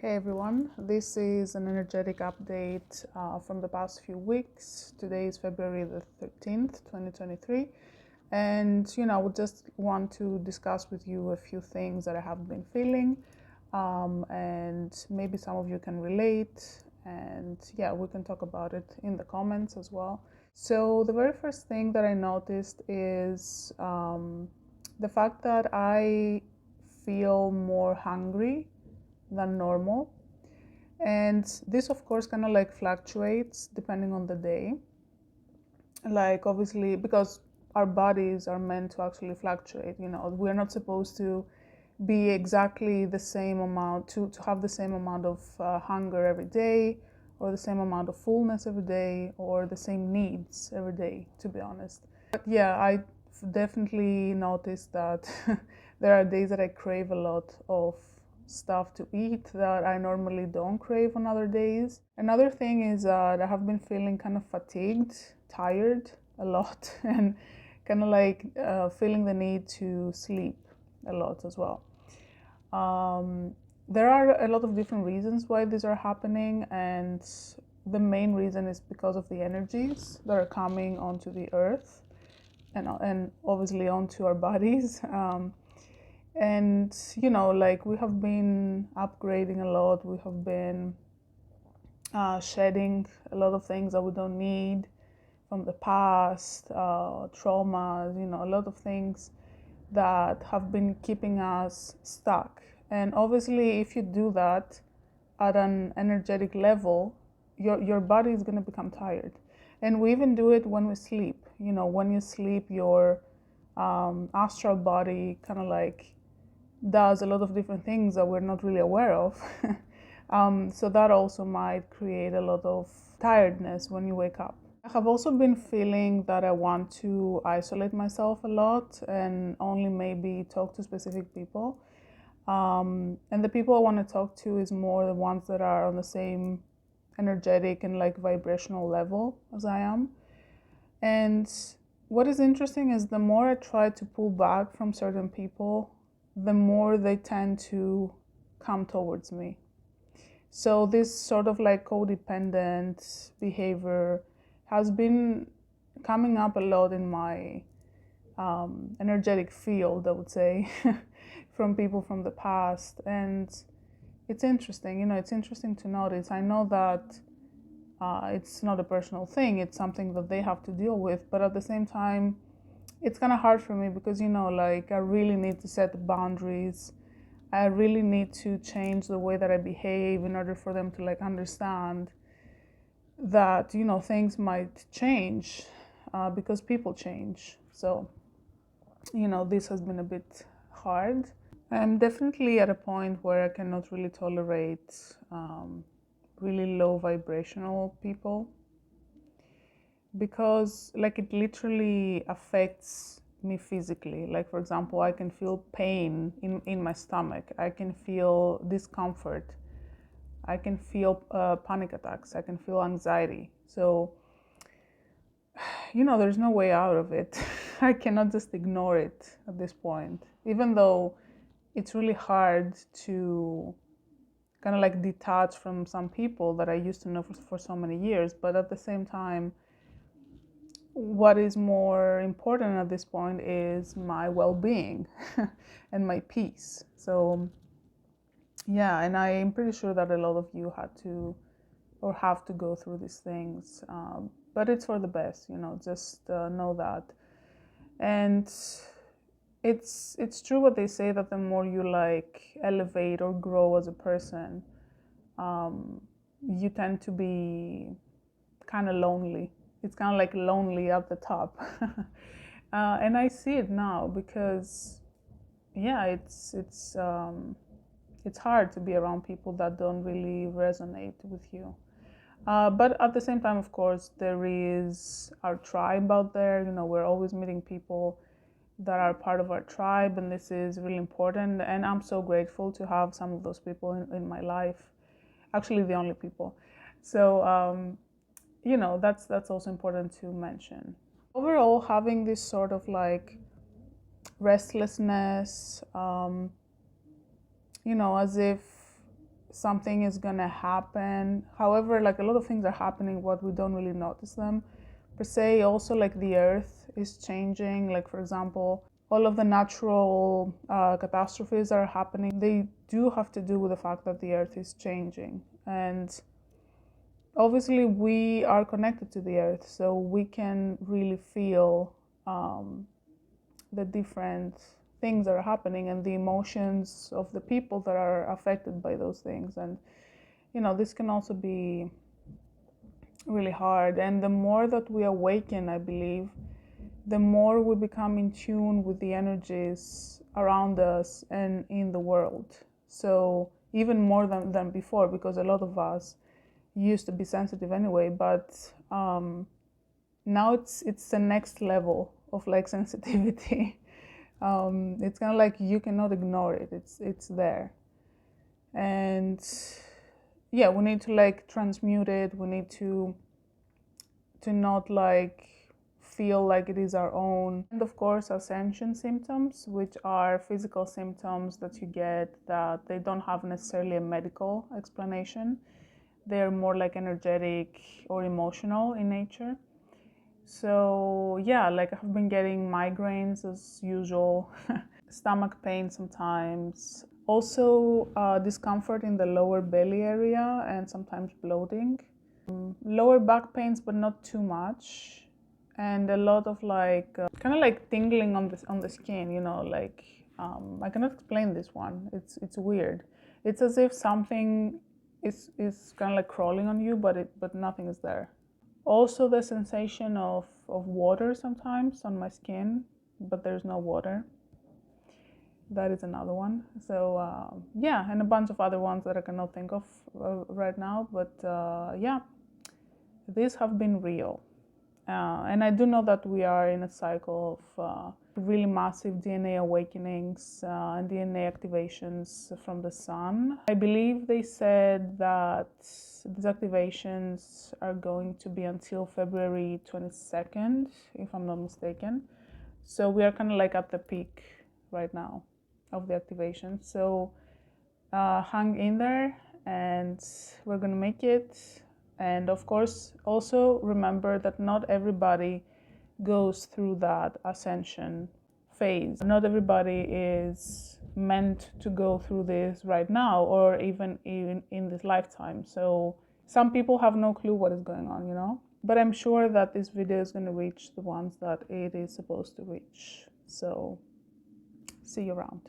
Hey everyone, this is an energetic update from the past few weeks. Today is February the 13th, 2023. And, I would just want to discuss with you a few things that I have been feeling. And maybe some of you can relate. And yeah, we can talk about it in the comments as well. So, the very first thing that I noticed is the fact that I feel more hungry than normal. And this, of course, kind of like fluctuates depending on the day. Like, obviously, because our bodies are meant to actually fluctuate, we're not supposed to be exactly the same amount, to have the same amount of hunger every day, or the same amount of fullness every day, or the same needs every day, to be honest. But yeah, I definitely noticed that there are days that I crave a lot of stuff to eat that I normally don't crave on other days. Another thing is that I have been feeling kind of fatigued, tired a lot, and kind of like feeling the need to sleep a lot as well. There are a lot of different reasons why these are happening, and the main reason is because of the energies that are coming onto the earth and obviously onto our bodies. And like we have been upgrading a lot, we have been shedding a lot of things that we don't need from the past, traumas, a lot of things that have been keeping us stuck. And obviously, if you do that at an energetic level, your body is going to become tired. And we even do it when we sleep. When you sleep, your astral body kind of like does a lot of different things that we're not really aware of. So that also might create a lot of tiredness when you wake up. I have also been feeling that I want to isolate myself a lot and only maybe talk to specific people. And the people I want to talk to is more the ones that are on the same energetic and like vibrational level as I am. And what is interesting is the more I try to pull back from certain people, the more they tend to come towards me. So this sort of like codependent behavior has been coming up a lot in my energetic field, I would say, from people from the past. And it's interesting, it's interesting to notice. I know that it's not a personal thing, it's something that they have to deal with, but at the same time, it's kind of hard for me because, like I really need to set boundaries. I really need to change the way that I behave in order for them to like understand that, things might change because people change. So, this has been a bit hard. I'm definitely at a point where I cannot really tolerate really low vibrational people because like it literally affects me physically. Like, for example, I can feel pain in my stomach, I can feel discomfort, I can feel panic attacks, I can feel anxiety. So there's no way out of it. I cannot just ignore it at this point, even though it's really hard to kind of like detach from some people that I used to know for so many years. But at the same time, what is more important at this point is my well-being and my peace. So yeah, and I'm pretty sure that a lot of you had to or have to go through these things, but it's for the best, just know that. And it's true what they say, that the more you like elevate or grow as a person, you tend to be kind of lonely. It's kind of like lonely at the top. And I see it now because yeah, it's hard to be around people that don't really resonate with you. But at the same time, of course, there is our tribe out there. We're always meeting people that are part of our tribe, and this is really important. And I'm so grateful to have some of those people in my life. Actually, the only people. So that's also important to mention. Overall, having this sort of like restlessness, as if something is gonna happen. However, like a lot of things are happening, but we don't really notice them per se. Also, like the earth is changing. Like, for example, all of the natural catastrophes that are happening, they do have to do with the fact that the earth is changing. And obviously we are connected to the earth, so we can really feel the different things that are happening and the emotions of the people that are affected by those things. And this can also be really hard. And the more that we awaken, I believe, the more we become in tune with the energies around us and in the world. So even more than before, because a lot of us used to be sensitive anyway, but now it's the next level of like sensitivity. It's kind of like you cannot ignore it. It's there, and yeah, we need to like transmute it. We need to not like feel like it is our own. And of course, ascension symptoms, which are physical symptoms that you get that they don't have necessarily a medical explanation. They're more like energetic or emotional in nature. So yeah, like I've been getting migraines as usual, stomach pain sometimes, also discomfort in the lower belly area and sometimes bloating, lower back pains but not too much, and a lot of like kind of like tingling on the skin, like I cannot explain this one. It's weird. It's as if something is kind of like crawling on you, but nothing is there. Also the sensation of water sometimes on my skin, but there's no water. That is another one. So yeah, and a bunch of other ones that I cannot think of right now. But yeah, these have been real. And I do know that we are in a cycle of really massive DNA awakenings and DNA activations from the sun. I believe they said that these activations are going to be until February 22nd, if I'm not mistaken. So we are kind of like at the peak right now of the activation. So hang in there, and we're gonna make it. And of course, also remember that not everybody goes through that ascension phase. Not everybody is meant to go through this right now or even in this lifetime. So some people have no clue what is going on, But I'm sure that this video is going to reach the ones that it is supposed to reach. So see you around.